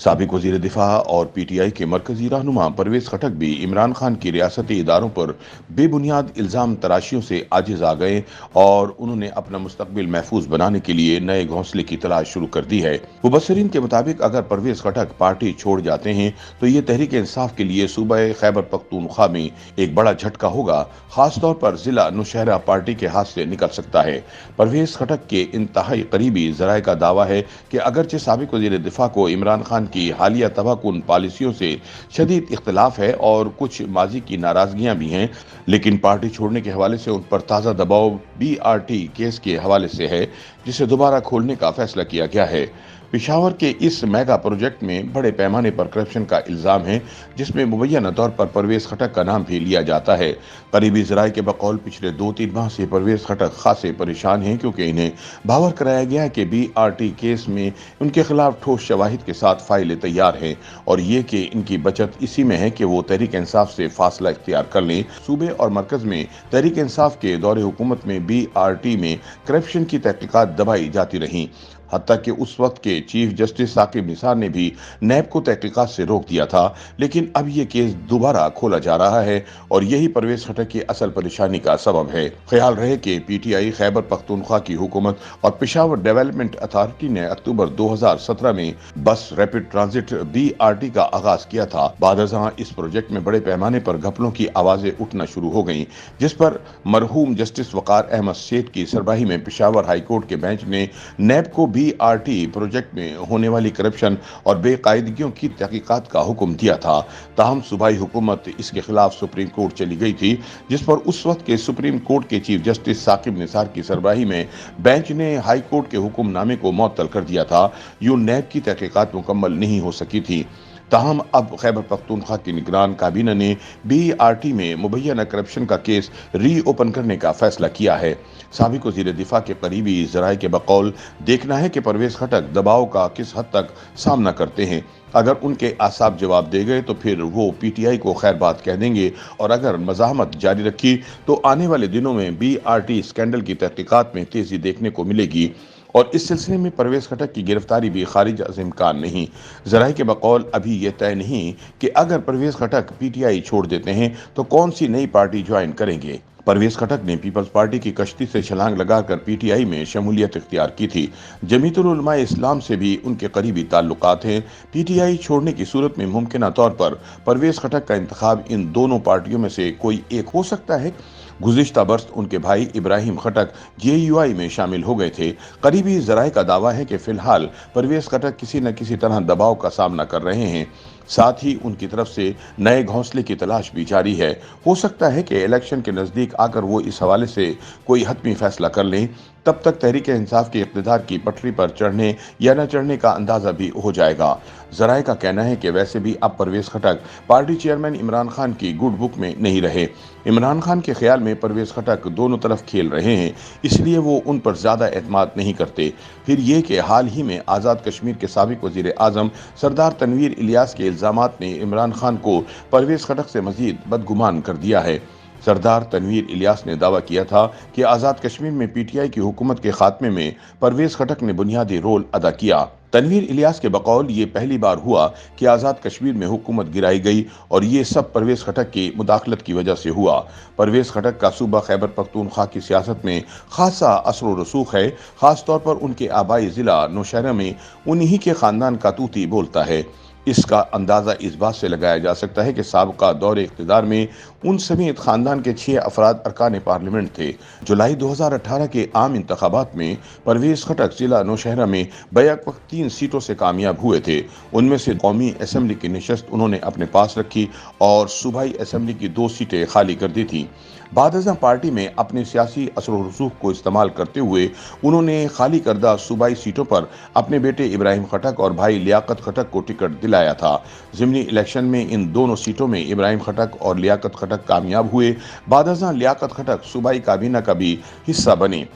साबिक वजीर दिफा और पीटीआई के मरकजी रहनुमा परवेज खटक भी इमरान खान की रियासती इदारों पर बेबुनियाद इल्जाम तराशियों से आजिज आ गए और उन्होंने अपना मुस्तकबिल महफूज बनाने के लिए नए घोंसले की तलाश शुरू कर दी है। मुबसरीन के मुताबिक अगर परवेज खटक पार्टी छोड़ जाते हैं तो ये तहरीक इंसाफ के लिए सूबे खैबर पख्तूनख्वा में एक बड़ा झटका होगा, खासतौर पर जिला नौशहरा पार्टी के हाथ से निकल सकता है। परवेज खटक के इंतहाई करीबी जराये का दावा है कि अगरचे साबिक वजीर दिफा को इमरान खान की हालिया तबाहकुन पॉलिसियों से शदीद इख्तिलाफ है और कुछ माजी की नाराजगियां भी हैं, लेकिन पार्टी छोड़ने के हवाले से उन पर ताज़ा दबाव बीआरटी केस के हवाले से है, जिसे दोबारा खोलने का फैसला किया गया है। पिशावर के इस मेगा प्रोजेक्ट में बड़े पैमाने पर करप्शन का इल्जाम है, जिसमें मुबैना तौर पर परवेज खटक का नाम भी लिया जाता है। करीबी जराये के बकौल पिछले 2-3 माह से परवेज खटक खासे परेशान हैं, क्योंकि इन्हें बावर कराया गया कि बीआरटी केस में उनके खिलाफ ठोस शवाहिद के साथ फाइलें तैयार हैं और ये कि इनकी बचत इसी में है कि वो तहरीक इंसाफ से फासला इख्तियार कर लें। सूबे और मरकज में तहरीक इंसाफ के दौरे हुकूमत में बीआरटी में करप्शन की तहकीकात दबाई जाती रहीं, हत्ता कि उस वक्त के चीफ जस्टिस साकिब निसार ने भी नैब को तहकीकात से रोक दिया था। लेकिन अब ये केस दोबारा खोला जा रहा है और यही परवेज खटक की असल परेशानी का सबब है। ख्याल रहे कि पीटीआई खैबर पख्तूनख्वा की हुकूमत और पेशावर डेवलपमेंट अथॉरिटी ने अक्टूबर 2017 में बस रैपिड ट्रांजिट बीआरटी का आगाज किया था। बादशाह इस प्रोजेक्ट में बड़े पैमाने पर घपलों की आवाजें उठना शुरू हो गईं, जिस पर मरहूम जस्टिस वकार अहमद सेठ की सरबराही में पेशावर हाईकोर्ट के बेंच ने नैब को बीआरटी प्रोजेक्ट में होने वाली करप्शन और बेकायदगियों की तहकीकात का हुक्म दिया था। ताहम सूबाई हुकूमत इसके खिलाफ सुप्रीम कोर्ट चली गई थी, जिस पर उस वक्त के सुप्रीम कोर्ट के चीफ जस्टिस साकिब निसार की सरबराही में बेंच ने हाई कोर्ट के हुक्मनामे को मुअत्तल कर दिया था। यूं नैब की तहकीकात मुकम्मल नहीं हो सकी थी। ताहम अब खैबर पख्तूनख्वा की निगरान काबीना ने बीआरटी में मुबैना करप्शन का केस री ओपन करने का फैसला किया है। साबिक वज़ीर दिफा के करीबी ज़राए के बकौल देखना है कि परवेज खटक दबाव का किस हद तक सामना करते हैं। अगर उनके आसाब जवाब दे गए तो फिर वो पीटीआई को खैर बात कह देंगे, और अगर मज़ाहमत जारी रखी तो आने वाले दिनों में बीआरटी स्कैंडल की तहकीकात में तेजी देखने को मिलेगी और इस सिलसिले में परवेज खटक की गिरफ्तारी भी खारिज अज़ इम्कान नहीं। ज़राए के बकौल अभी ये तय नहीं कि अगर परवेज खटक पीटीआई छोड़ देते हैं तो कौन सी नई पार्टी ज्वाइन करेंगे। परवेज खटक ने पीपल्स पार्टी की कश्ती से छलांग लगाकर पीटीआई में शमूलियत इख्तियार की थी। जमीयतुल उलमा इस्लाम से भी उनके करीबी ताल्लुकात हैं। पीटीआई छोड़ने की सूरत में मुमकिन तौर पर परवेज खटक का इंतखाब इन दोनों पार्टियों में से कोई एक हो सकता है। गुज़िश्ता बरस उनके भाई इब्राहिम खटक जेयूआई में शामिल हो गए थे। करीबी ज़राए का दावा है कि फिलहाल परवेज खटक किसी न किसी तरह दबाव का सामना कर रहे हैं। साथ ही उनकी तरफ से नए घोंसले की तलाश भी जारी है। हो सकता है कि इलेक्शन के नज़दीक आकर वो इस हवाले से कोई हतमी फैसला कर लें। तब तक तहरीक इंसाफ के इक़्तिदार की पटरी पर चढ़ने या न चढ़ने का अंदाज़ा भी हो जाएगा। ज़राए का कहना है कि वैसे भी अब परवेज खटक पार्टी चेयरमैन इमरान खान की गुड बुक में नहीं रहे। इमरान खान के ख्याल में परवेज खटक दोनों तरफ खेल रहे हैं, इसलिए वो उन पर ज़्यादा एतमाद नहीं करते। फिर ये कि हाल ही में आज़ाद कश्मीर के साबिक वज़ीर आज़म सरदार तनवीर इलियास के इल्ज़ामात ने इमरान खान को परवेज खटक से मज़ीद बदगुमान कर दिया है। सरदार तनवीर इलियास ने दावा किया था कि आज़ाद कश्मीर में पीटीआई की हुकूमत के खात्मे में परवेज खटक ने बुनियादी रोल अदा किया। तनवीर इलियास के बकौल ये पहली बार हुआ कि आज़ाद कश्मीर में हुकूमत गिराई गई और ये सब परवेज खटक की मुदाखलत की वजह से हुआ। परवेज खटक का सूबा खैबर पख्तूनख्वा की सियासत में खासा असर व रसूख है। ख़ास तौर पर उनके आबाई ज़िला नौशहरा में उन्हीं के ख़ानदान का तूती बोलता है। इसका अंदाज़ा इस बात से लगाया जा सकता है कि साबका दौरे इख्तिदार में उन समेत ख़ानदान के 6 अफराद अरकान पार्लियामेंट थे। जुलाई 2018 के आम इंतखाबात में परवेज खटक जिला नौशहरा में बैक वक्त 3 सीटों से कामयाब हुए थे। उनमें से कौमी असम्बली की नशस्त उन्होंने अपने पास रखी और सूबाई असम्बली की 2 सीटें खाली कर दी थी। बादशाह पार्टी में अपने सियासी असर व रसूख को इस्तेमाल करते हुए उन्होंने खाली करदा सूबाई सीटों पर अपने बेटे इब्राहिम खटक और भाई लियाकत खटक को टिकट दिलाया था। ज़िमनी इलेक्शन में इन दोनों सीटों में इब्राहिम खटक और लियाकत खटक कामयाब हुए। बादशाह लियाकत खटक सूबाई काबीना का भी हिस्सा बने।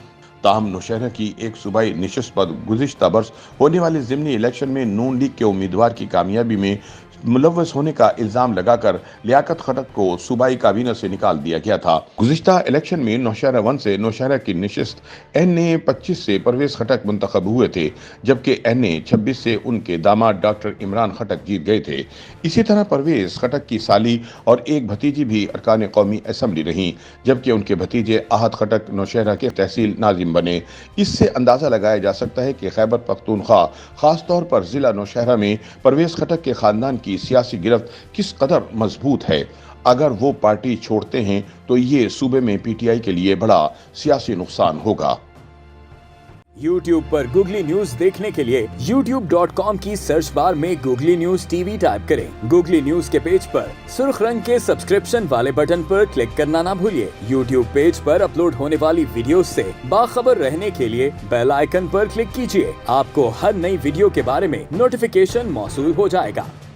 ताहम नौशहरा की एक सूबाई निशस्त पर गुज़िश्ता बरस होने वाले ज़िमनी इलेक्शन में नून लीग के उम्मीदवार की कामयाबी में मुलव्वस होने का इल्जाम लगाकर लियाकत खटक को सूबाई काबीना से निकाल दिया गया था। गुज़िश्ता इलेक्शन में नौशहरा 1 से नौशहरा की नशिस्त NA 25 से परवेज खटक मुंतखब हुए थे, जबकि NA 26 से उनके दामाद डॉक्टर इमरान खटक जीत गए थे। इसी तरह परवेज खटक की साली और एक भतीजी भी अरकान कौमी असम्बली रहीं, जबकि उनके भतीजे आहद खटक नौशहरा के तहसील नाजिम बने। इससे अंदाज़ा लगाया जा सकता है कि खैबर पख्तूनख्वा खास तौर पर ज़िला नौशहरा में परवेज खटक के ख़ानदान की सियासी गिरफ्त किस कदर मजबूत है। अगर वो पार्टी छोड़ते हैं तो ये सूबे में PTI के लिए बड़ा सियासी नुकसान होगा। YouTube पर गूगली न्यूज देखने के लिए youtube.com की सर्च बार में गूगली न्यूज TV टाइप करें। गूगली न्यूज के पेज पर सुर्ख रंग के सब्सक्रिप्शन वाले बटन पर क्लिक करना ना भूलिए। YouTube पेज पर अपलोड होने वाली वीडियोस से बाखबर रहने के लिए बेल आइकन पर क्लिक कीजिए। आपको हर नई वीडियो के बारे में नोटिफिकेशन मौसूल हो जाएगा।